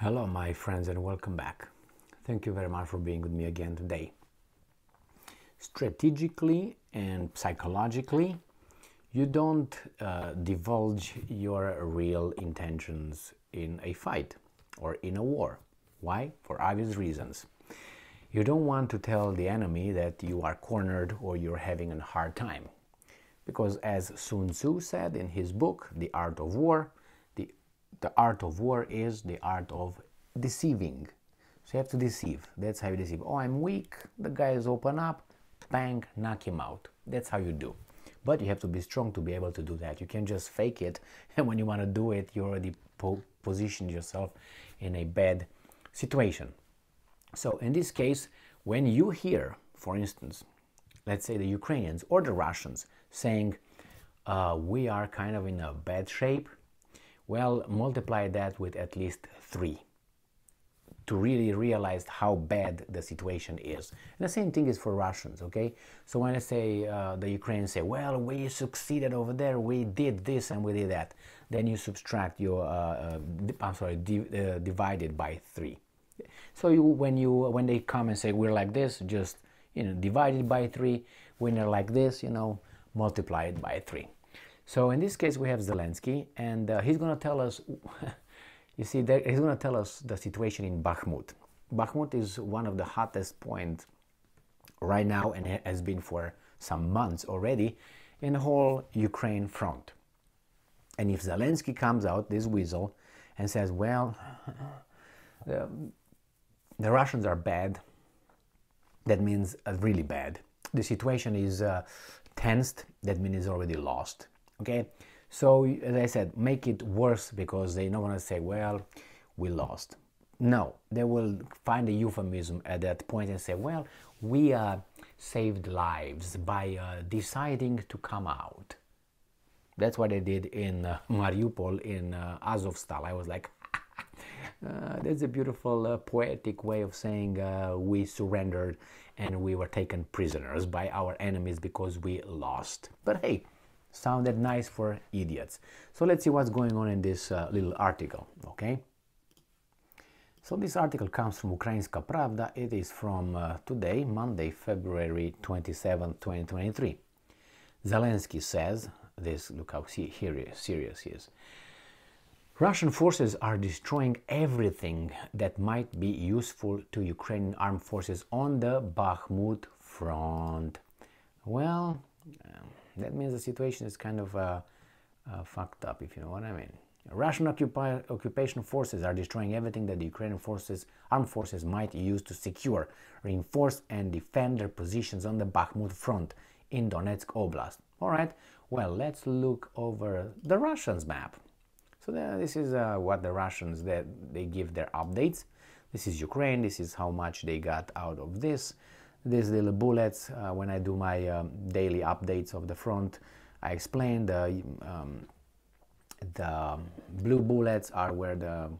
Hello my friends and welcome back. Thank you very much for being with me again today. Strategically and psychologically, you don't divulge your real intentions in a fight or in a war. Why? For obvious reasons. You don't want to tell the enemy that you are cornered or you're having a hard time. Because as Sun Tzu said in his book, The Art of War, the art of war is the art of deceiving. So you have to deceive. That's how you deceive. Oh, I'm weak. The guy is open up. Bang, knock him out. That's how you do. But you have to be strong to be able to do that. You can't just fake it. And when you want to do it, you already positioned yourself in a bad situation. So in this case, when you hear, for instance, let's say the Ukrainians or the Russians saying, we are kind of in a bad shape, well, multiply that with at least 3 to really realize how bad the situation is. And the same thing is for Russians, okay? So when I say, the Ukrainians say, well, we succeeded over there, we did this and we did that, then you subtract your, divide it by 3. So when they come and say, we're like this, just, divide it by 3. When they're like this, multiply it by 3. So in this case, we have Zelensky, and he's going to tell us, he's going to tell us the situation in Bakhmut. Bakhmut is one of the hottest points right now, and it has been for some months already, in the whole Ukraine front. And if Zelensky comes out, this weasel, and says, well, the Russians are bad, that means really bad. The situation is tensed, that means it's already lost. Okay, so as I said, make it worse because they don't want to say, well, we lost. No, they will find a euphemism at that point and say, well, we saved lives by deciding to come out. That's what they did in Mariupol, in Azovstal. I was like, that's a beautiful poetic way of saying we surrendered and we were taken prisoners by our enemies because we lost. But hey, sounded nice for idiots. So let's see what's going on in this little article, okay? So this article comes from Ukrainska Pravda. It is from today, Monday, February 27, 2023. Zelensky says, this, look how serious he is. Russian forces are destroying everything that might be useful to Ukrainian armed forces on the Bakhmut front. Well, that means the situation is kind of fucked up, if you know what I mean. Russian occupation forces are destroying everything that the Ukrainian armed forces might use to secure, reinforce and defend their positions on the Bakhmut front in Donetsk Oblast. All right, well, let's look over the Russians' map. So this is what the Russians, they give their updates. This is Ukraine, this is how much they got out of this. These little bullets, when I do my daily updates of the front, I explain the blue bullets are where the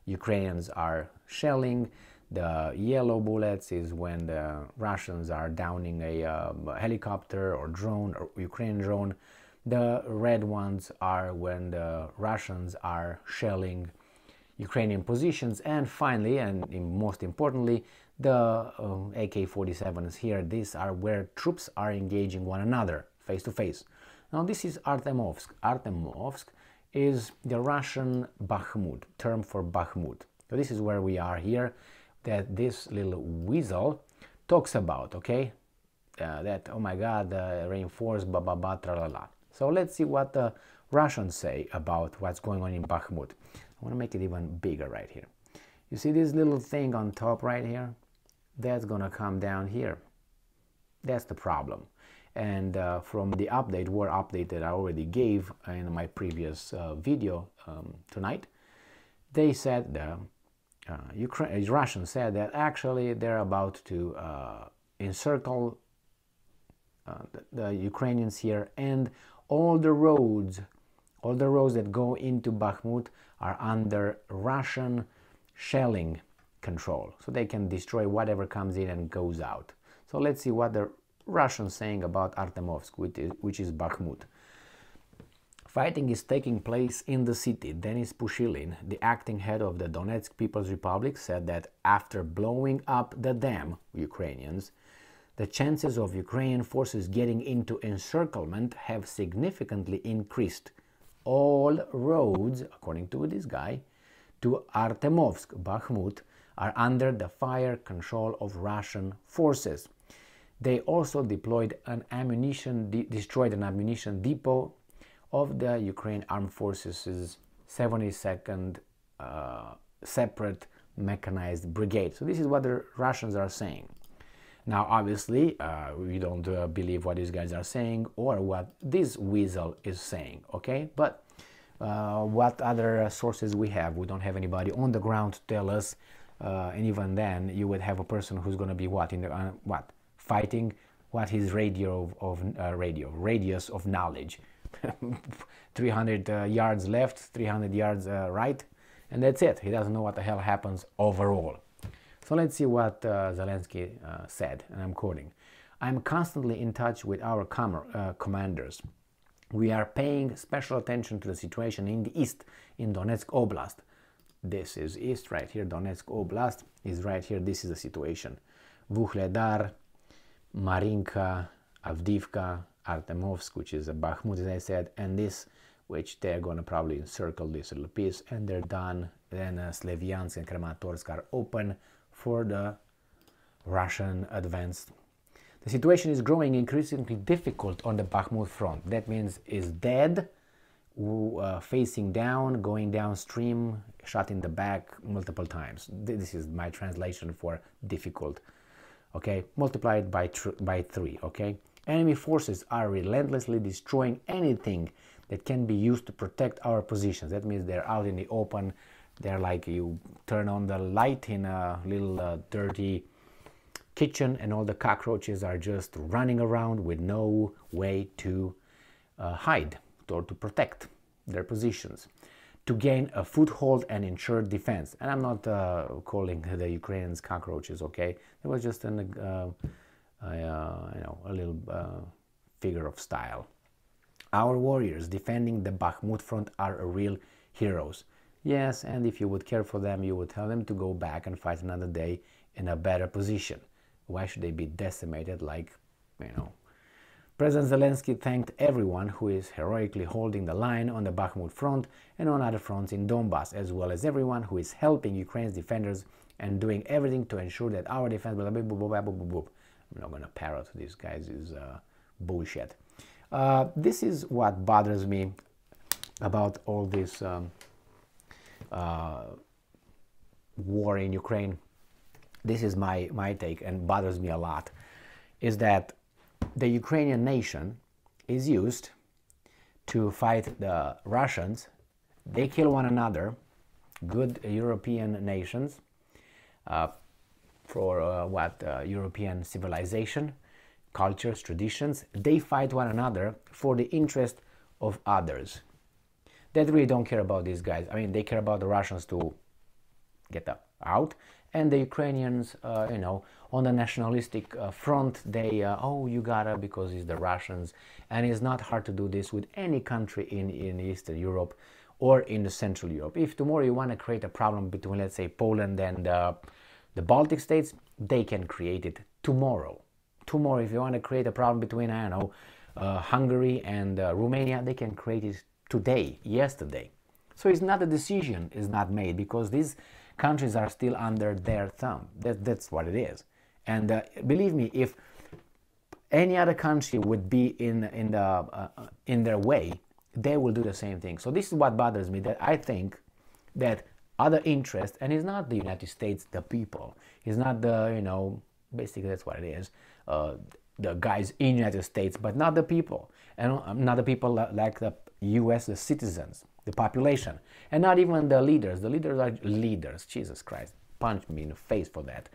Ukrainians are shelling. The yellow bullets is when the Russians are downing a helicopter or drone or Ukrainian drone. The red ones are when the Russians are shelling Ukrainian positions. And finally, and most importantly, the AK-47s here. These are where troops are engaging one another face to face. Now this is Artemovsk. Artemovsk is the Russian Bakhmut, term for Bakhmut. So this is where we are here, that this little weasel talks about, okay? That, oh my God, reinforced, blah, blah, blah, tra la la. So let's see what the Russians say about what's going on in Bakhmut. I want to make it even bigger right here. You see this little thing on top right here? That's going to come down here. That's the problem. And from the war update that I already gave in my previous video tonight, they said, the Russians said that actually they're about to encircle the Ukrainians here, and all the roads that go into Bakhmut are under Russian shelling control, so they can destroy whatever comes in and goes out. So let's see what the Russians saying about Artemovsk, which is Bakhmut. Fighting is taking place in the city. Denis Pushilin, the acting head of the Donetsk People's Republic, said that after blowing up the dam, Ukrainians, the chances of Ukrainian forces getting into encirclement have significantly increased. All roads, according to this guy, to Artemovsk, Bakhmut, are under the fire control of Russian forces. They also deployed destroyed an ammunition depot of the Ukraine Armed Forces 72nd Separate Mechanized Brigade. So this is what the Russians are saying. Now, obviously, we don't believe what these guys are saying or what this weasel is saying, okay? But what other sources we have? We don't have anybody on the ground to tell us, and even then, you would have a person who's going to be what in the fighting? What his radius of knowledge? 300 yards left, 300 yards right, and that's it. He doesn't know what the hell happens overall. So let's see what Zelensky said, and I'm quoting. I'm constantly in touch with our commanders. We are paying special attention to the situation in the east, in Donetsk Oblast. This is east right here. Donetsk Oblast is right here. This is the situation. Vuhledar, Marinka, Avdiivka, Artemovsk, which is a Bakhmut, as I said, and this, which they're going to probably encircle this little piece, and they're done. Then Slavyansk and Kramatorsk are open for the Russian advance. The situation is growing increasingly difficult on the Bakhmut front. That means is dead, facing down, going downstream, shot in the back multiple times. This is my translation for difficult. Okay, multiplied by 3. Okay. Enemy forces are relentlessly destroying anything that can be used to protect our positions. That means they're out in the open. They're like you turn on the light in a little dirty kitchen and all the cockroaches are just running around with no way to hide or to protect their positions, to gain a foothold and ensure defense. And I'm not calling the Ukrainians cockroaches, okay? It was just a little figure of style. Our warriors defending the Bakhmut front are real heroes. Yes, and if you would care for them, you would tell them to go back and fight another day in a better position. Why should they be decimated like, President Zelensky thanked everyone who is heroically holding the line on the Bakhmut front and on other fronts in Donbass, as well as everyone who is helping Ukraine's defenders and doing everything to ensure that our defense... I'm not going to parrot these guys' bullshit. This is what bothers me about all this war in Ukraine. This is my take, and bothers me a lot, is that the Ukrainian nation is used to fight the Russians. They kill one another, good European nations, for European civilization, cultures, traditions. They fight one another for the interest of others. They really don't care about these guys. I mean, they care about the Russians to get out, and the Ukrainians, on the nationalistic front, they, you gotta, because it's the Russians, and it's not hard to do this with any country in Eastern Europe or in the Central Europe. If tomorrow you want to create a problem between, let's say, Poland and the Baltic states, they can create it tomorrow. Tomorrow, if you want to create a problem between, Hungary and Romania, they can create it today, yesterday. So it's not a decision is not made, because these countries are still under their thumb. That's what it is. And believe me, if any other country would be in their way, they will do the same thing. So this is what bothers me, that I think that other interests, and it's not the United States, the people, it's not the, basically that's what it is, the guys in the United States, but not the people, and not the people like the US, the citizens, the population, and not even the leaders. The leaders are leaders. Jesus Christ, punch me in the face for that.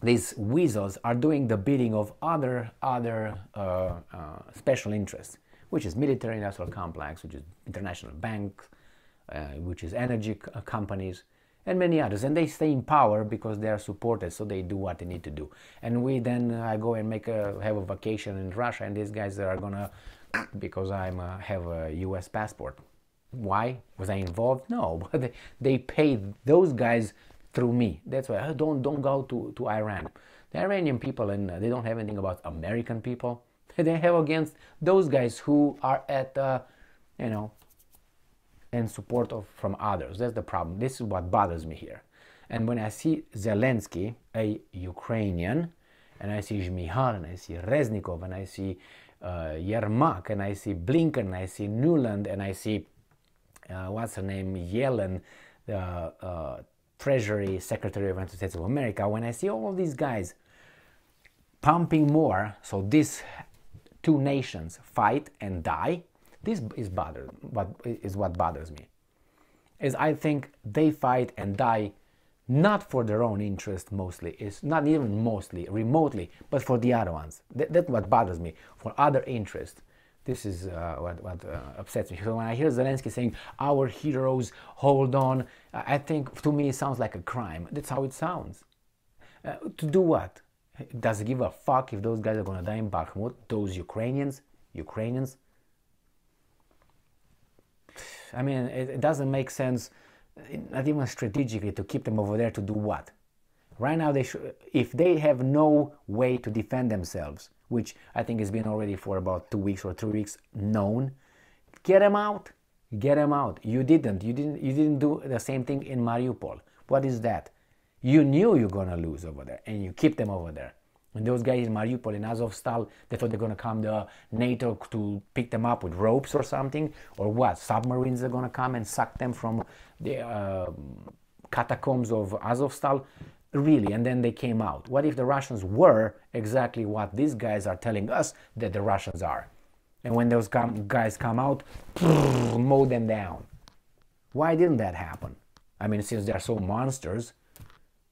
These weasels are doing the bidding of other special interests, which is military industrial complex, which is international banks, which is energy companies, and many others. And they stay in power because they are supported, so they do what they need to do. And we then go and have a vacation in Russia, and these guys are gonna because I have a U.S. passport. Why? Was I involved? No, but they paid those guys through me. That's why don't go to Iran. The Iranian people, and they don't have anything about American people. They have against those guys who are at, in support of from others. That's the problem. This is what bothers me here. And when I see Zelensky, a Ukrainian, and I see Zhmyhal, and I see Reznikov, and I see Yermak, and I see Blinken, and I see Nuland, and I see what's her name, Yellen, the Treasury Secretary of the United States of America, when I see all these guys pumping more, so these two nations fight and die, this is what bothers me. Is I think they fight and die not for their own interest mostly, it's not even mostly, remotely, but for the other ones. That's what bothers me, for other interests. This is what upsets me. So when I hear Zelensky saying, our heroes, hold on, I think to me it sounds like a crime. That's how it sounds. To do what? Does it give a fuck if those guys are going to die in Bakhmut? Those Ukrainians? I mean, it doesn't make sense, not even strategically, to keep them over there to do what? Right now, if they have no way to defend themselves, which I think has been already for about 2 weeks or 3 weeks known, get them out. Get them out. You didn't do the same thing in Mariupol. What is that? You knew you're gonna lose over there, and you keep them over there. And those guys in Mariupol, in Azovstal, they thought they're gonna come to NATO to pick them up with ropes or something, or what? Submarines are gonna come and suck them from the catacombs of Azovstal? Really? And then they came out. What if the Russians were exactly what these guys are telling us that the Russians are? And when those guys come out, mow them down. Why didn't that happen? I mean, since they're so monsters,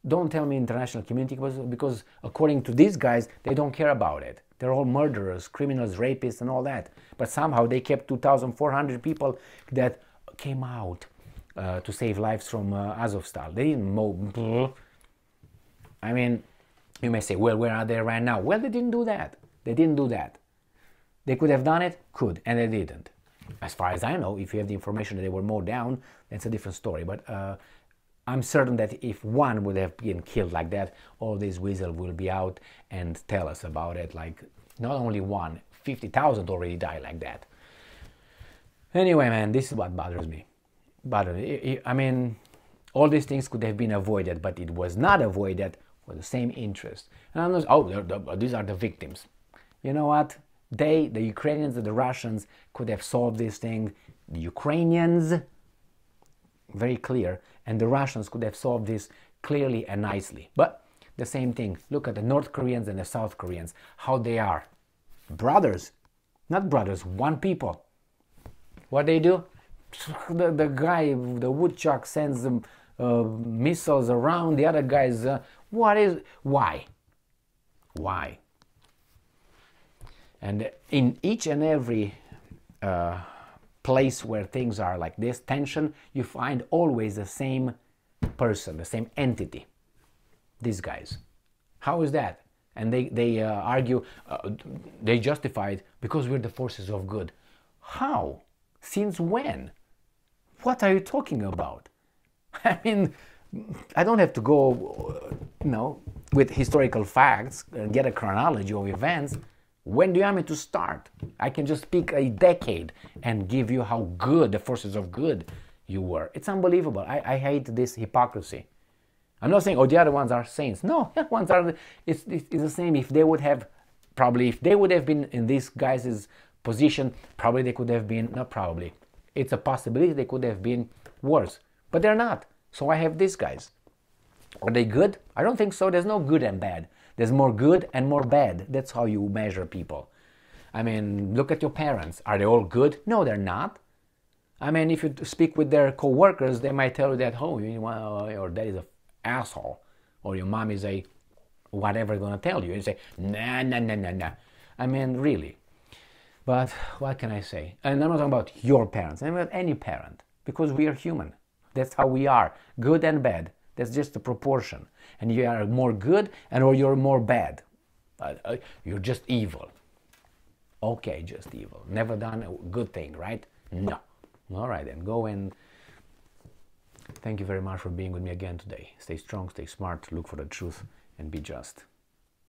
don't tell me international community, because according to these guys, they don't care about it. They're all murderers, criminals, rapists, and all that. But somehow they kept 2,400 people that came out to save lives from Azovstal. They didn't mow. I mean, you may say, well, where are they right now? Well, they didn't do that. They didn't do that. They could have done it? Could, and they didn't. As far as I know, if you have the information that they were mowed down, that's a different story. But I'm certain that if one would have been killed like that, all these weasels will be out and tell us about it. Like, not only one, 50,000 already died like that. Anyway, man, this is what bothers me. I mean, all these things could have been avoided, but it was not avoided for the same interest. And I'm not, these are the victims. You know what? The Ukrainians and the Russians could have solved this thing. The Ukrainians, very clear, and the Russians could have solved this clearly and nicely. But the same thing. Look at the North Koreans and the South Koreans, how they are. Brothers, not brothers, one people. What they do? The guy, the woodchuck, sends them missiles around the other guys. Why? And in each and every place where things are like this, tension, you find always the same person, the same entity. These guys. How is that? And they argue, they justify it because we're the forces of good. How? Since when? What are you talking about? I mean, I don't have to go, with historical facts and get a chronology of events. When do you want me to start? I can just pick a decade and give you how good the forces of good you were. It's unbelievable. I hate this hypocrisy. I'm not saying, the other ones are saints. No, the ones are. It's the same. If they would have been in these guys' position, probably they could have been. Not probably. It's a possibility they could have been worse, but they're not. So I have these guys. Are they good? I don't think so. There's no good and bad. There's more good and more bad. That's how you measure people. I mean, look at your parents. Are they all good? No, they're not. I mean, if you speak with their co-workers, they might tell you that, your dad is an asshole, or your mom is a whatever going to tell you. And you say, nah. I mean, really. But what can I say? And I'm not talking about your parents. I'm about any parent, because we are human. That's how we are, good and bad. That's just the proportion. And you are more good or you're more bad. You're just evil. Okay, just evil. Never done a good thing, right? No. All right, then go and thank you very much for being with me again today. Stay strong, stay smart, look for the truth, and be just.